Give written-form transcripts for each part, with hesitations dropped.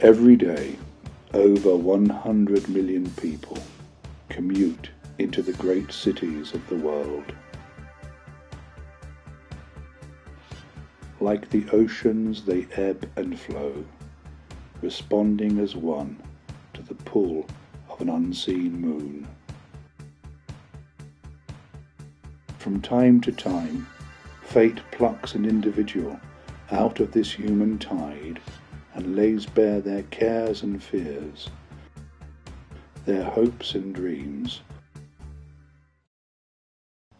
Every day, over 100 million people commute into the great cities of the world. Like the oceans, they ebb and flow, responding as one to the pull of an unseen moon. From time to time, fate plucks an individual out of this human tide and lays bare their cares and fears, their hopes and dreams,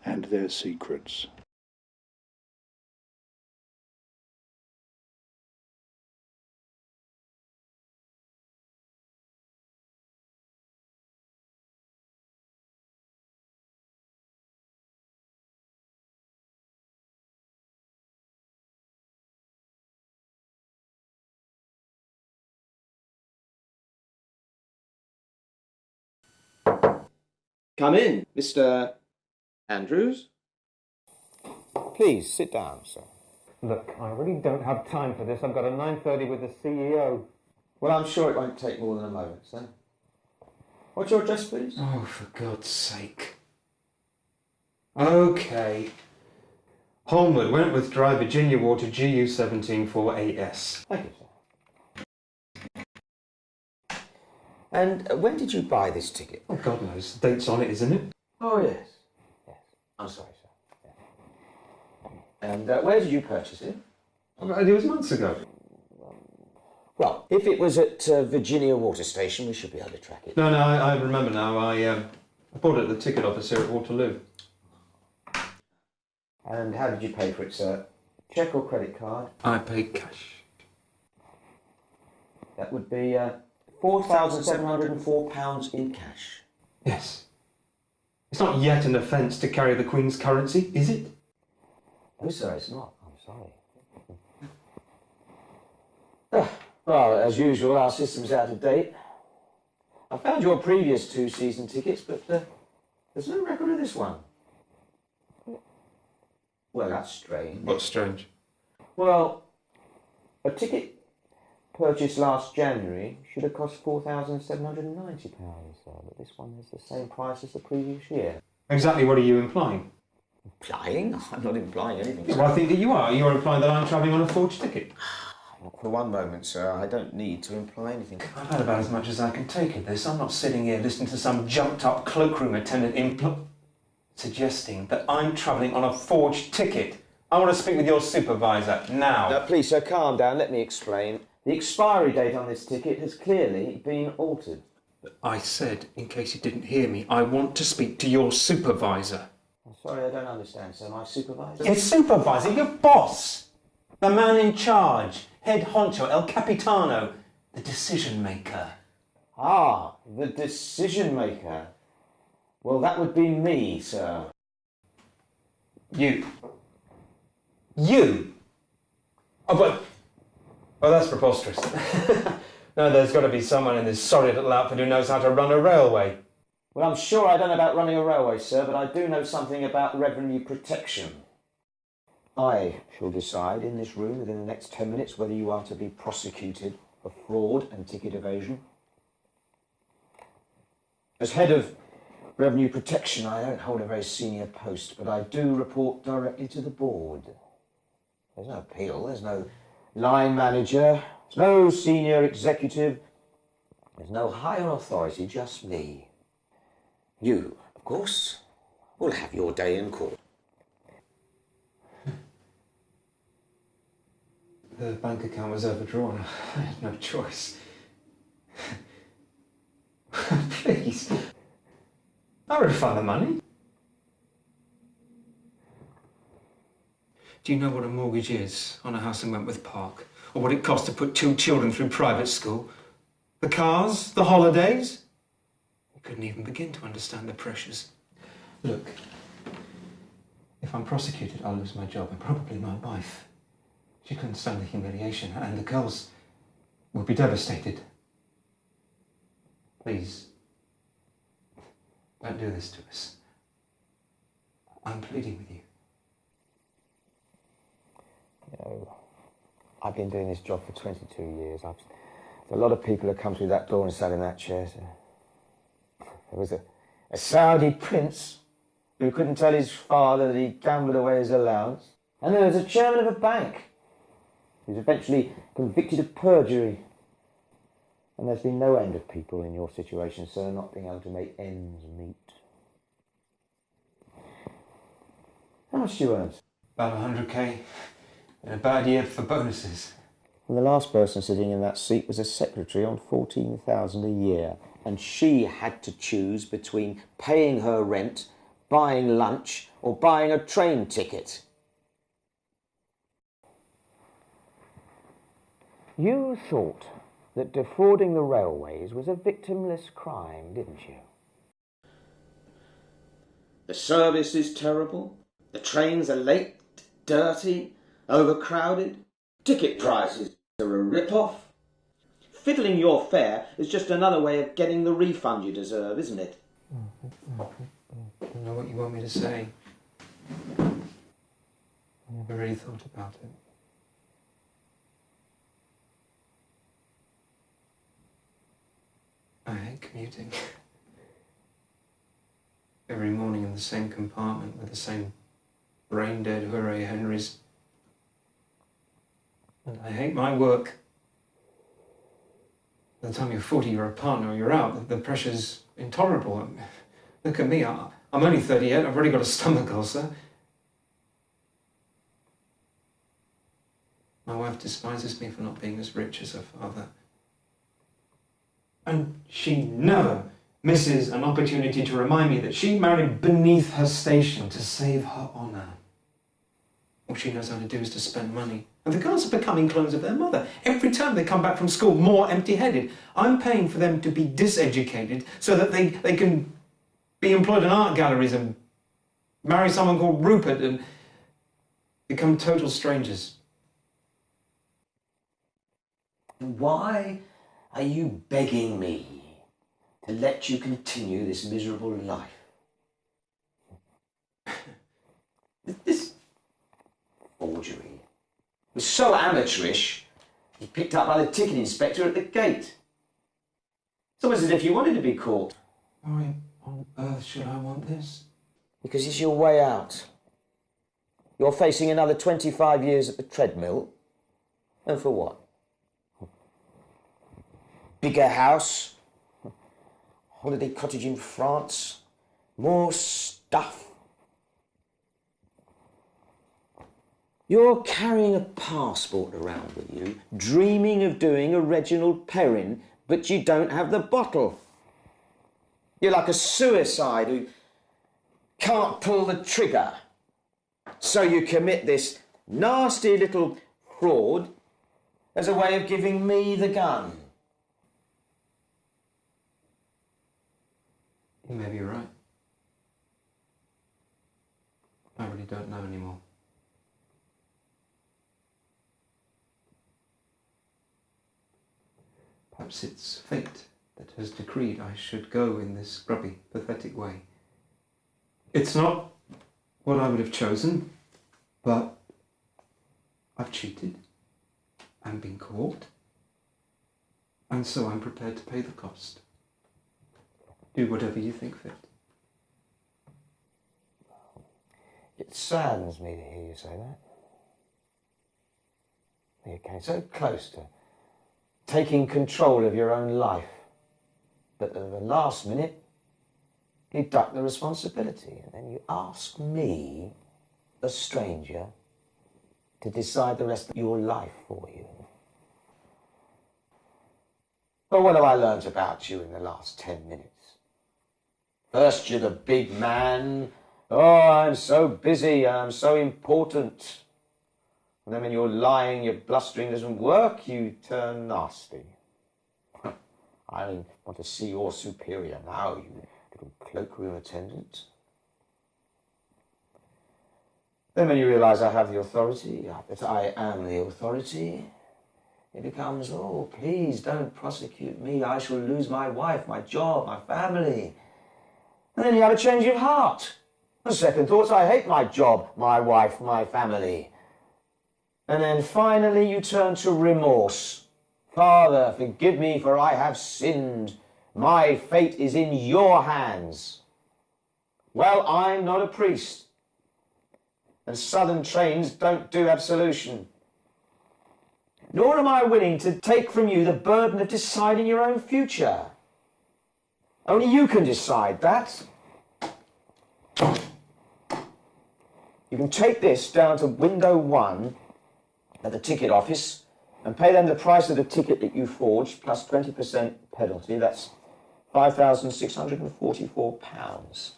and their secrets. Come in, Mr. Andrews. Please, sit down, sir. Look, I really don't have time for this. I've got a 9:30 with the CEO. Well, I'm sure it won't take more than a moment, sir. What's your address, please? Oh, for God's sake. OK. Holmwood, Wentworth Drive, Virginia Water, GU174AS. Thank you, sir. And when did you buy this ticket? Oh, God knows. The date's on it, isn't it? Oh, yes. Yes. I'm sorry, sir. Yeah. And where did you purchase it? It was months ago. Well, if it was at Virginia Water Station, we should be able to track it. No, I remember now. I bought it at the ticket office here at Waterloo. And how did you pay for it, sir? Cheque or credit card? I paid cash. That would be £4,704 in cash. Yes. It's not yet an offence to carry the Queen's currency, is it? No, sir, it's not. I'm sorry. Well, as usual, our system's out of date. I found your previous 2 season tickets, but there's no record of this one. Well, that's strange. What's strange? Well, a ticket purchased last January should have cost £4,790, sir, but this one has the same price as the previous year. Exactly what are you implying? Implying? I'm not implying anything. Well, I think that you are. You're implying that I'm travelling on a forged ticket. Not for one moment, sir. I don't need to imply anything. I've had about as much as I can take of this. I'm not sitting here listening to some jumped-up cloakroom attendant suggesting that I'm travelling on a forged ticket. I want to speak with your supervisor now. Now, please, sir, calm down. Let me explain. The expiry date on this ticket has clearly been altered. I said, in case you didn't hear me, I want to speak to your supervisor. I'm sorry, I don't understand, sir. My supervisor? Your supervisor, your boss. The man in charge. Head honcho, El Capitano. The decision maker. Ah, the decision maker. Well, that would be me, sir. You. You? Oh, but... Oh, that's preposterous. No, there's got to be someone in this sorry little outfit who knows how to run a railway. Well, I'm sure I don't know about running a railway, sir, but I do know something about revenue protection. I shall decide in this room within the next 10 minutes whether you are to be prosecuted for fraud and ticket evasion. As head of revenue protection, I don't hold a very senior post, but I do report directly to the board. There's no appeal, there's no line manager, there's no senior executive, there's no higher authority, just me. You, of course, will have your day in court. The bank account was overdrawn. I had no choice. Please. I'll refund the money. Do you know what a mortgage is on a house in Wentworth Park? Or what it costs to put 2 children through private school? The cars? The holidays? You couldn't even begin to understand the pressures. Look, if I'm prosecuted, I'll lose my job and probably my wife. She couldn't stand the humiliation, and the girls will be devastated. Please, don't do this to us. I'm pleading with you. You know, I've been doing this job for 22 years. I've A lot of people have come through that door and sat in that chair. So. There was a Saudi prince who couldn't tell his father that he gambled away his allowance. And there was a chairman of a bank who was eventually convicted of perjury. And there's been no end of people in your situation, sir, not being able to make ends meet. How much do you earn? About 100k in a bad year for bonuses. And the last person sitting in that seat was a secretary on 14,000 a year. And she had to choose between paying her rent, buying lunch, or buying a train ticket. You thought that defrauding the railways was a victimless crime, didn't you? The service is terrible. The trains are late, dirty, overcrowded. Ticket prices are a rip-off. Fiddling your fare is just another way of getting the refund you deserve, isn't it? I don't know what you want me to say. I never really thought about it. I hate commuting. Every morning in the same compartment with the same brain-dead Hooray Henrys. And I hate my work. By the time you're 40, you're a partner, or you're out. The pressure's intolerable. Look at me, I'm only 38, I've already got a stomach ulcer. My wife despises me for not being as rich as her father. And she never misses an opportunity to remind me that she married beneath her station to save her honour. All she knows how to do is to spend money. And the girls are becoming clones of their mother. Every time they come back from school, more empty-headed. I'm paying for them to be diseducated so that they can be employed in art galleries and marry someone called Rupert and become total strangers. Why are you begging me to let you continue this miserable life? This forgery was so amateurish, it was picked up by the ticket inspector at the gate. It's almost as if you wanted to be caught. Why on earth should I want this? Because it's your way out. You're facing another 25 years at the treadmill. And for what? Bigger house, holiday cottage in France, more stuff. You're carrying a passport around with you, dreaming of doing a Reginald Perrin, but you don't have the bottle. You're like a suicide who can't pull the trigger. So you commit this nasty little fraud as a way of giving me the gun. You may be right. I really don't know anymore. Perhaps it's fate that has decreed I should go in this grubby, pathetic way. It's not what I would have chosen, but I've cheated and been caught, and so I'm prepared to pay the cost. Do whatever you think fit. It saddens me to hear you say that. You came so close to taking control of your own life, but at the last minute, you duck the responsibility, and then you ask me, a stranger, to decide the rest of your life for you. But what have I learnt about you in the last 10 minutes? First, you're the big man. Oh, I'm so busy, I'm so important. And then when you're lying, your blustering doesn't work, you turn nasty. I want to see your superior now, you little cloakroom attendant. Then when you realise I have the authority, that I am the authority, it becomes, oh, please don't prosecute me. I shall lose my wife, my job, my family. And then you have a change of heart. On second thoughts, I hate my job, my wife, my family. And then finally you turn to remorse Father, forgive me, for I have sinned. My fate is in your hands. Well, I'm not a priest, and southern trains don't do absolution. Nor am I willing to take from you the burden of deciding your own future. Only you can decide that. You can take this down to window 1 at the ticket office and pay them the price of the ticket that you forged plus 20% penalty. That's £5,644.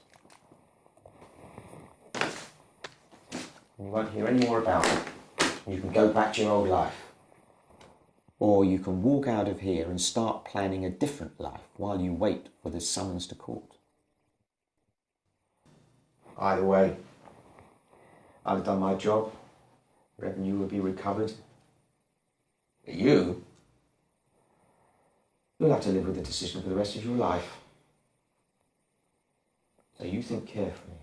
And you won't hear any more about it. You can go back to your old life. Or you can walk out of here and start planning a different life while you wait for the summons to court. Either way, I'll have done my job. Revenue will be recovered. But you'll have to live with the decision for the rest of your life. So you think carefully.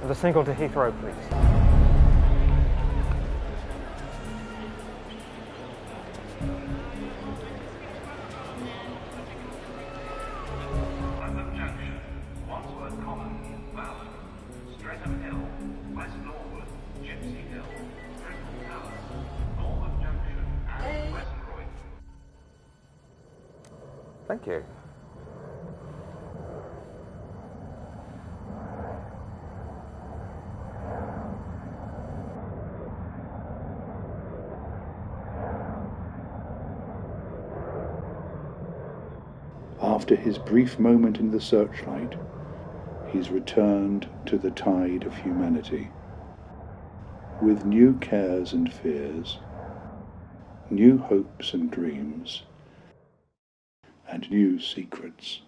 The single to Heathrow, please. London Junction, Wandsworth Common, Valley, Streatham Hill, West Norwood, Gypsy Hill, Bristol Palace, Norwood Junction, and West Croydon. Thank you. After his brief moment in the searchlight, he's returned to the tide of humanity, with new cares and fears, new hopes and dreams, and new secrets.